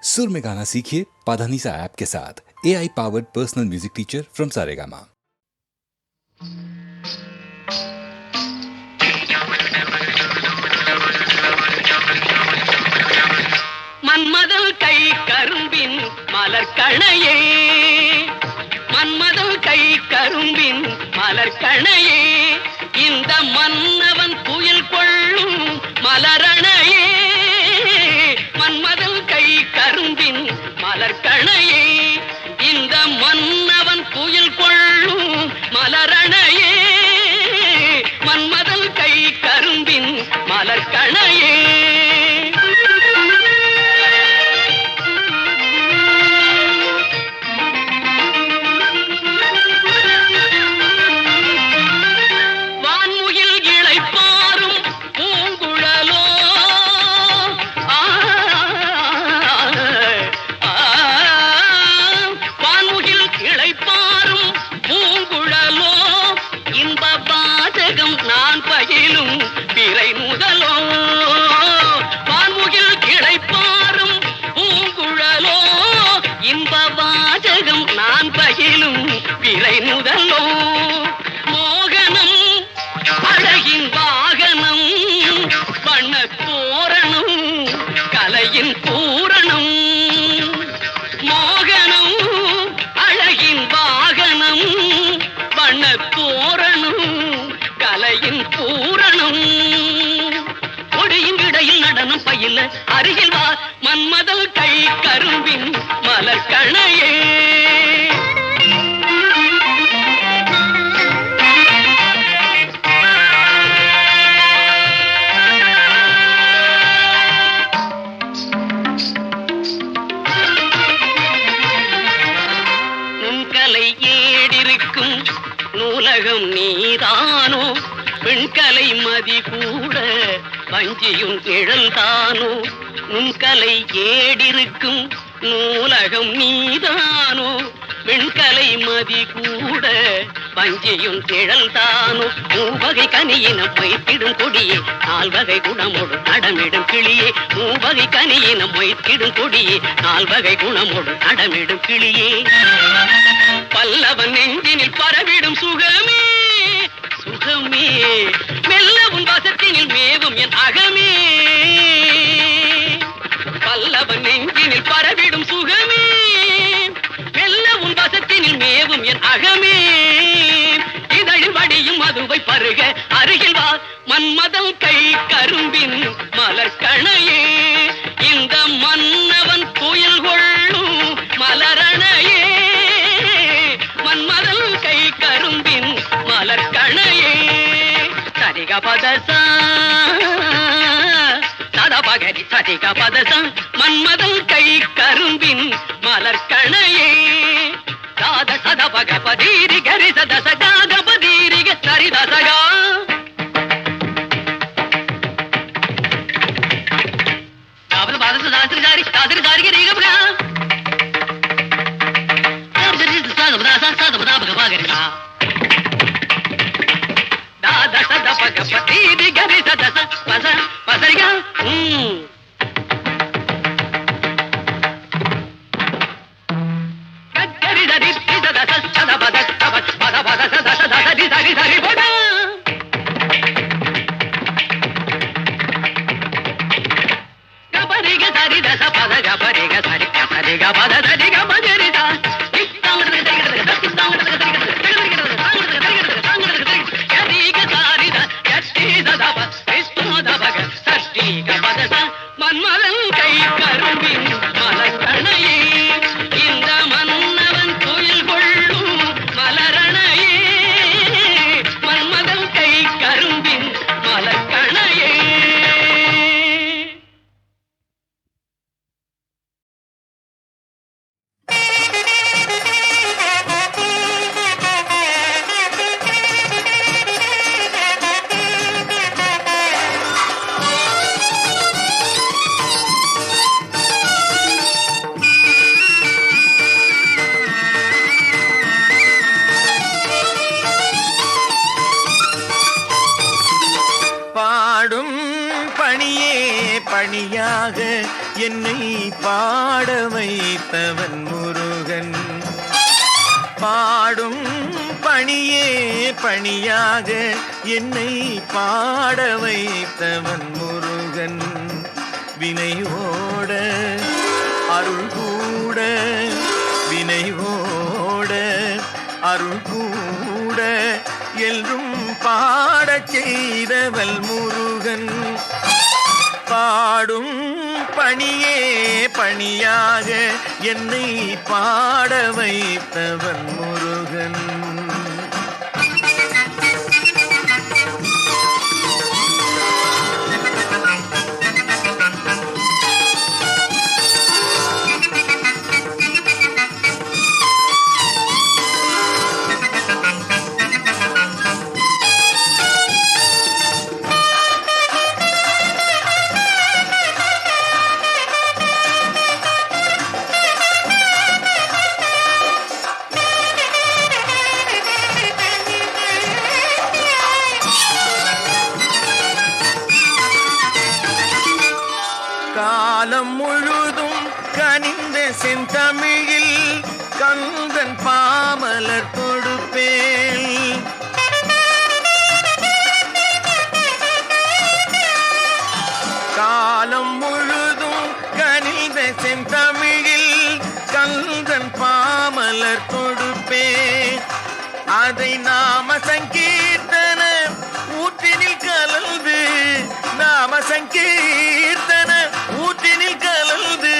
सुर में गाना सीखिए पाधानीसा ऐप के साथ। AI powered personal music teacher from Saregama. மன்மதல் கை கரும்பின் மலர் கணையே, மன்மதல் கை கரும்பின் மலர் கணையே, இந்த மன்னவன் புயல் கொள்ளும் மலரணையே. மன்மதல் கை கரும்பின் மலர் கணையே, இந்த மன்னவன் புயல் கொள்ளும் மலரணையே. மன்மதல் கை கரும்பின் மலர் கணையே. பிறை முதலோ மோகனம் அழகின் வாகனம், வண்ண தோரணம் கலையின் பூரணம். மோகனம் அழகின் வாகனம், வண்ண தோரணம் கலையின் பூரணம். கொடியின் இடையில் நடனம் பயில அருகில் வா, மன்மதல் கை கரும்பின் மலர் கணையே. நூலகம் நீதானோ, பெண்கலை மதி கூட வஞ்சியும் திழந்தானோ. நுண்கலை ஏடிருக்கும் நூலகம் நீதானோ, பெண்கலை மதி கூட வஞ்சியும் திழந்தானோ. மூவகை கனியினம் வைத்திடும் கொடியே, நால்வகை குணமோடு நடமிடும் கிளியே. மூவகை கனியினம் வைத்திடும் கொடியே, நால்வகை குணமோடு நடமிடும் கிளியே. பல்லவன் நெஞ்சினில் பரவிடும் சுகமே சுகமே, மெல்ல உன் வசத்தினில் மேவும் என் அகமே. பல்லவன் நெஞ்சினில் பரவிடும் சுகமே, மெல்ல உன் வசத்தினில் மேவும் என் அகமே. இதழில் வடியும் மதுவை பருக அருகில் வா, மன்மதல் கை கரும்பின் மலர் கணையே. இந்த மன்னவன் புயல் கொள்ளும் மலரணையே. மன்மதல் கை கரும்பின் மலர் கணையே. சரிக பதசா சத பகரி சரிக பதசா, மன்மதல் கை கரும்பின் மலர் கணையே. சாத சத பக பதீரி கரி சத சகாக பதீரிக சரித சகா. அவரு பதச சாஸ்திரி சாரி சாஸ்திரி சாரிக ரீகபகா. மன்மதன் கை கரும்பின் மலர் கணையே, இந்த மன்னவன் புயல் கொள்ளும் மலரணையே. மன்மதன் கை கரும்பின் மலர் கணையே. என்னை பாட வைத்தவன் முருகன். பாடும் பணியே பணியாக என்னை பாட வைத்தவன் முருகன். வினையோட அருள் கூட, வினையோட அருள் கூட என்றும் பாடச் செய்தவள் முருகன். பாடும் பணியே பணியாக என்னை பாட வைத்தவன் முருகன். காலம் முழுதும் கனிந்த செந்தமிழில் கந்தன் பாமலர் தொடுப்பேன். காலம் முழுதும் கனிந்த செந்தமிழில் கந்தன் பாமலர் தொடுப்பேன். அதை நாம சங்கீர்த்தன ஊற்றினில் கலந்து, நாம சங்கீர்த்தன ஊற்றினில் கலந்து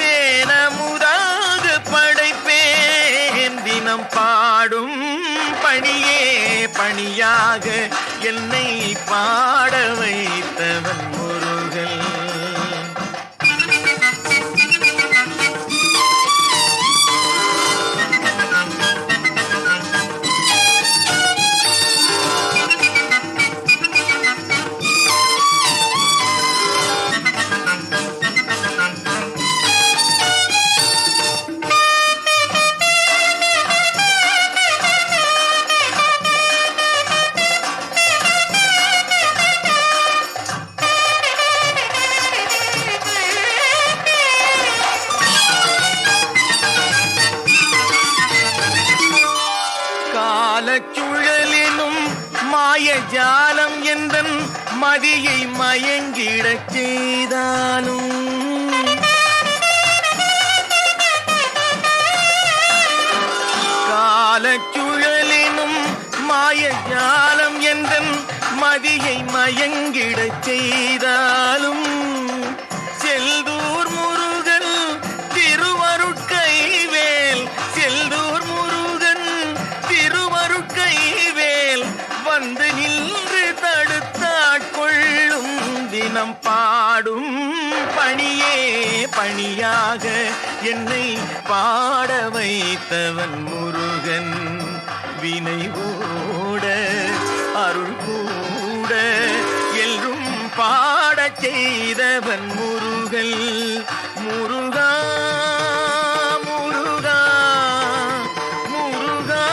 தேனமுதாக படைப்பேன். தினம் பாடும் பணியே பணியாக என்னை பாட வைத்தவன் முருகன். காலச்சுழலினும் மாயஜாலம் எந்தன் மதியை மயங்கிடச் செய்தாலும், காலச்சுழலினும் மாயஜாலம் எந்தன் மதியை மயங்கிடச் செய்தாலும், செல்தூர் முருகன் திருவருட்கைவேல், செல்தூர் முருகன் திருவருட்கைவேல் வந்து நின்று தடுத்தாட்கொள்ளும். தினம் பாடும் பணியே பணியாக என்னை பாட வைத்தவன் முருகன். வினை ஓட அருள் கூட என்றும் பாடச் செய்தவன் முருகன். முருகா முருகா முருகா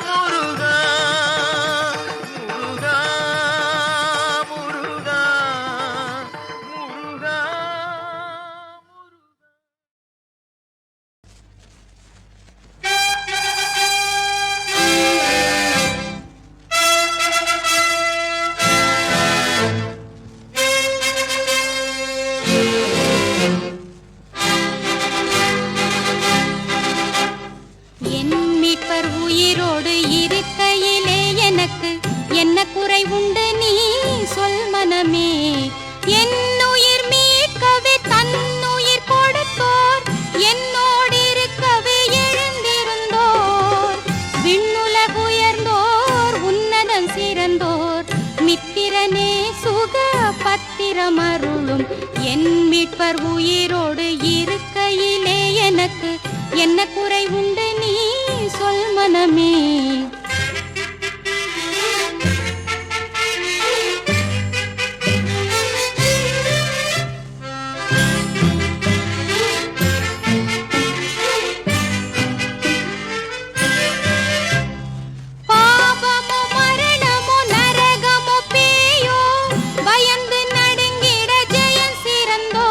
முருகா முருகா முருகா முருகா. என்ன குறை உண்டு நீ சொல் மனமே. என்னுயிர் மீட்கவே தன்னுயிர் கொடுத்தோர், என்னோடு இருக்கவே எழுந்திருந்தோர். விண்ணுலகுயர்ந்தோர் உன்னதம் சிறந்தோர், மித்திரனே சுக பத்திரமருளும். என் மீட்பர் உயிரோடு இருக்கையிலே எனக்கு என்ன குறை உண்டு நீ சொல் மனமே. பயந்து நடுங்கிட ஜெயம் சிறந்தோ,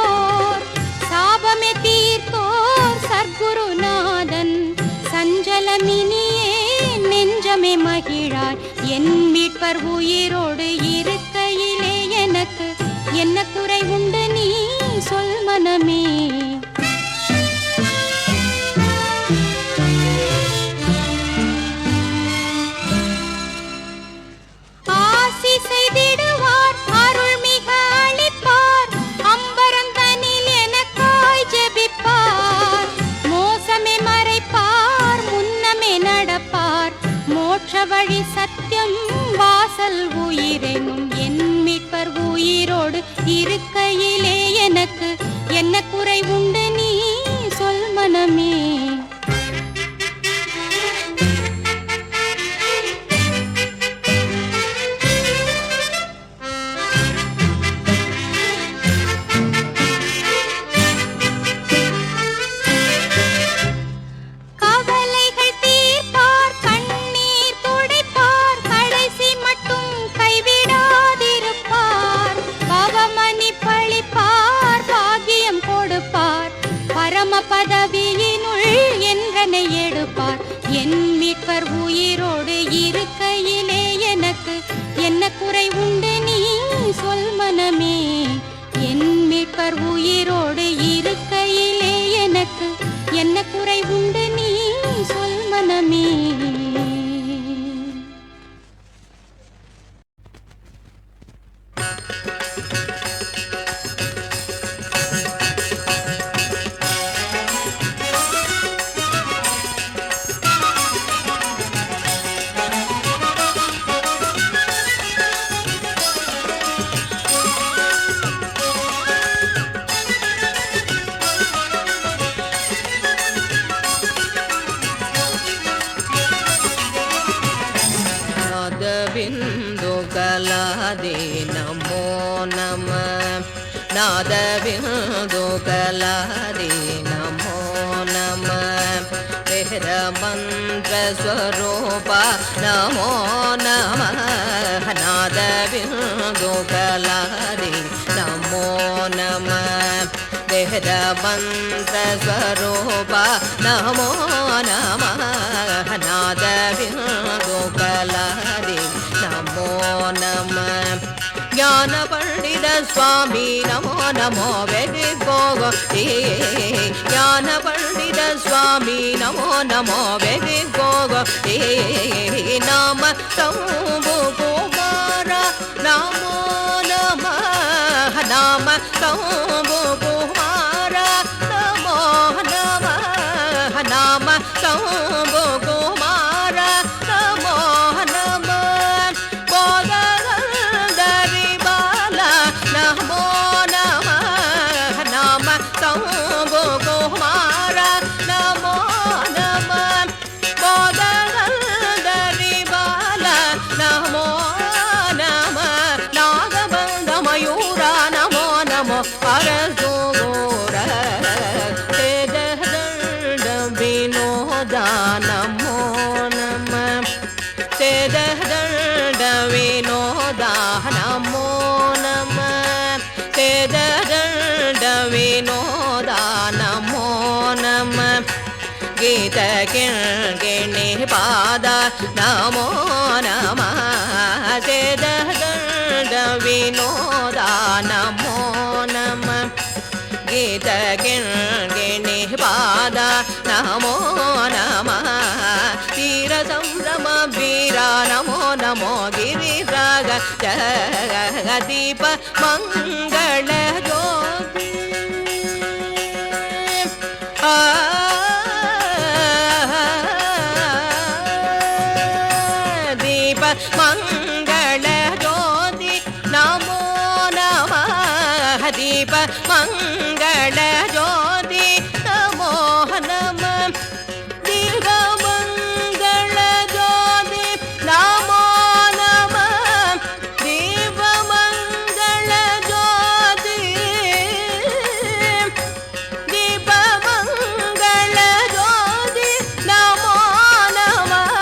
மகிழாய் என் மீட்பர் உயிரோடு இருக்கையிலே எனக்கு என்ன குறை உண்டு நீ சொல் மனமே. ஆசி செய்திடுவார் அருள் மிக அளிப்பார் அம்பரந்தனில் எனக்காய் ஜெபிப்பார் மோசமே மறைப்பார் முன்னமே நடப்பார் மோட்ச வழி சத்தியம் வாசல் உயிரெனும் என் மீட்பர் உயிரோடு இருக்கையிலே எனக்கு என்ன குறை உண்டு நீ சொல் மனமே. பதவியினுள் என்றனை எடுப்பார் என் மீட்பர் உயிரோடு இருக்கையிலே எனக்கு என்ன குறை உண்டு நீ சொல் மனமே. என் மீட்பர் உயிரோடு இருக்கையிலே எனக்கு என்ன குறை உண்டு நீ சொல் மனமே. नमो नमः नादविन्दुकलादि नमो नमः वेदमन्त्रस्वरूपा नमो नमः नादविन्दुकलादि नमो नमः वेदमन्त्रस्वरूपा नमो नमः नादविन्दुकलादि नमो नमः ज्ञान पंडित स्वामी नमो नमो वेदि गोगो ज्ञान पंडित स्वामी नमो नमो वेदि गोगो नाम शंभु कुमार नमो नमः नाम शंभु कुमार नमो नमः नाम शंभु कुमार नमो नमः नमो नमः नाम शंभु कुमार नमो नमः बोधगंधरी बाल नमो नमः नागबंध मयूर नमो नमो परशुगोर तेजदंड विनोद नमो नमः तेजदंड विनोद नमो तेजदंड विनोद नमो नमः गीत किङ्किणी पाद नमो नमः तेजदंड विनोद नमो नमः गीत किङ्किणी पाद नमो नमः वीर संभ्रम वीर नमो नमो गिरिराग जगदीप मंगल ज्योति दीप मंगल ज्योति नमो नमः दीप मंगल ज्योति नमो नमः दीप मंगल ज्योति नमो नमः दीप मंगल ज्योति दीप मंगल ज्योति नमो नमः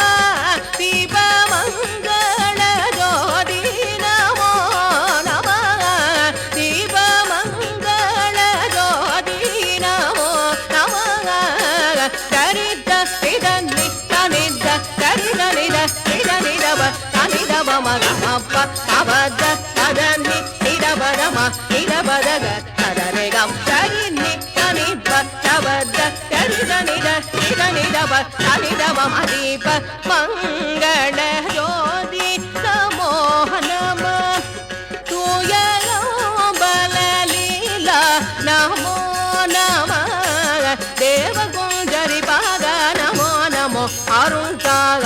दीप मंगल ज्योति नमो नमः दीप मंगल ज्योति नमो नमः दरिद्र निद निद दरिद्र निद निद மம தபத ததனி நிரபரம நிரபதக ததரேகம் சரினி தனிப தபத தரிதனித நிதனிதப தனிதப மதீப மங்கள ஜோதி நமோ நம தூயலோ பலலீலா நமோ நம தேவகுஞ்சரி பாத நமோ நமோ அருள்தாக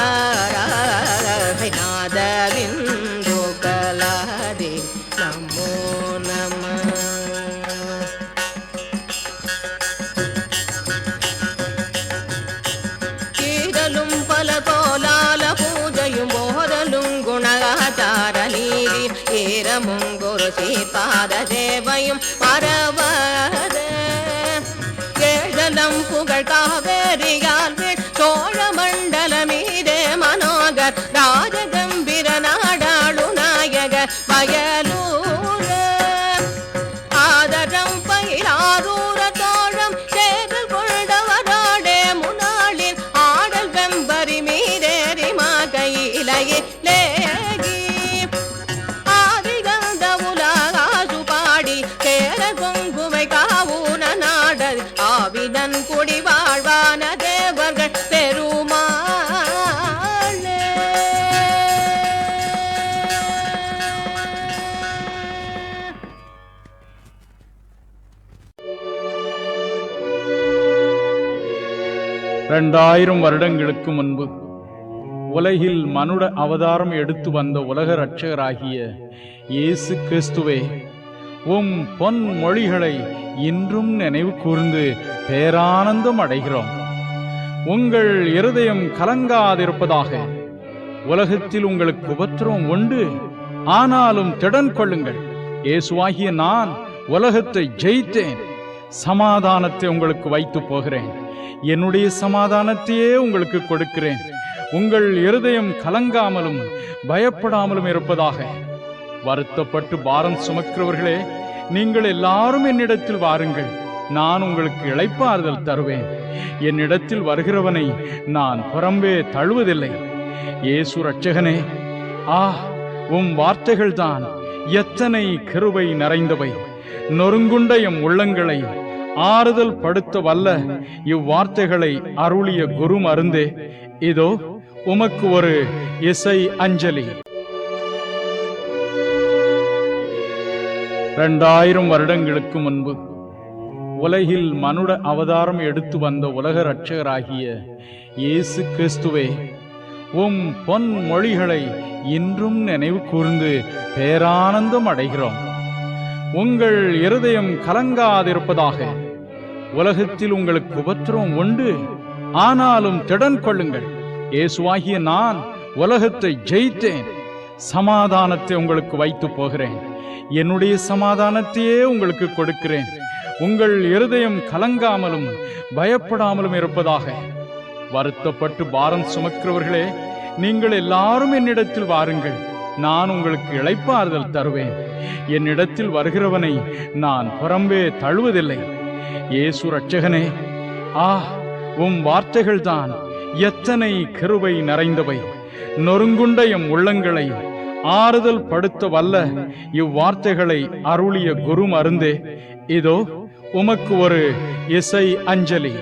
நாதவிந்து கலாதி நமோ நம கீழலும் பல கோலால பூஜையும் போதலும் குணாச்சார நீதி ஏரமும் குரு சீபாத சேவையும் மரவத கேழலம் புகழ் காவேரியால் சோழ மண்டல மீதே மனோகர் ராஜகம்பிர நாடாளு நாயக வயலூர ஆதரம் பயிலாரூர தோழம் சேகல் கொண்டவராடே முன்னாளில் ஆடல் வெம்பரி மீதேறி மாகையிலையிலே ஆதிகந்த உலகாசு பாடி சேர கொங்குவை காவூன நாடல் ஆவிதன் குடி வாழ்வான தேவர்கள் பெருமாளே. இரண்டாயிரம் வருடங்களுக்கு முன்பு உலகில் மனுட அவதாரம் எடுத்து வந்த உலக இரட்சகராகிய இயேசு கிறிஸ்துவே, உம் பொன் மொழிகளை இன்றும் நினைவு கூர்ந்து பேரானந்தம் அடைகிறோம். உங்கள் இருதயம் கலங்காதிருப்பதாக. உலகத்தில் உங்களுக்கு உபத்திரவம் உண்டு, ஆனாலும் திடன் கொள்ளுங்கள். இயேசுவாகிய நான் உலகத்தை ஜெயித்தேன். சமாதானத்தை உங்களுக்கு வைத்து போகிறேன். என்னுடைய சமாதானத்தையே உங்களுக்கு கொடுக்கிறேன். உங்கள் இருதயம் கலங்காமலும் பயப்படாமலும் இருப்பதாக. வருத்தப்பட்டு பாரம் சுமக்கிறவர்களே, நீங்கள் எல்லாரும் என்னிடத்தில் வாருங்கள், நான் உங்களுக்கு இளைப்பாறுதல் தருவேன். என்னிடத்தில் வருகிறவனை நான் புறம்பே தழுவதில்லை. இயேசு இரட்சகனே, உம் வார்த்தைகள்தான் எத்தனை கிருபை நிறைந்தவை. நொறுங்குண்ட எம் உள்ளங்களை ஆறுதல் படுத்த வல்ல இவ்வார்த்தைகளை அருளிய குரு மருந்தே, இதோ உமக்கு ஒரு இசை அஞ்சலி. 2000 வருடங்களுக்கு முன்பு உலகில் மனுட அவதாரம் எடுத்து வந்த உலக இரட்சகராகிய இயேசு கிறிஸ்துவே, உம் பொன் மொழிகளை இன்றும் நினைவு கூர்ந்து பேரானந்தம் அடைகிறோம். உங்கள் இருதயம் கலங்காதிருப்பதாக. உலகத்தில் உங்களுக்கு உபத்திரவம் உண்டு, ஆனாலும் திடன் கொள்ளுங்கள். இயேசுவாகிய நான் உலகத்தை ஜெயித்தேன். சமாதானத்தை உங்களுக்கு வைத்து போகிறேன். என்னுடைய சமாதானத்தையே உங்களுக்கு கொடுக்கிறேன். உங்கள் இருதயம் கலங்காமலும் பயப்படாமலும் இருப்பதாக. வருத்தப்பட்டு பாரம் சுமக்கிறவர்களே, நீங்கள் எல்லாரும் என்னிடத்தில் வாருங்கள், நான் உங்களுக்கு இளைப்பாறுதல் தருவேன். என்னிடத்தில் வருகிறவனை நான் புறம்பே தழுவதில்லை. இயேசு இரட்சகனே, உம் வார்த்தைகள்தான் எத்தனை கிருபை நிறைந்தவை. நொறுங்குண்ட எம் உள்ளங்களை ஆறுதல் படுத்த வல்ல இவ்வார்த்தைகளை அருளிய குரு மருந்தே, இதோ உமக்கு ஒரு இசை அஞ்சலி.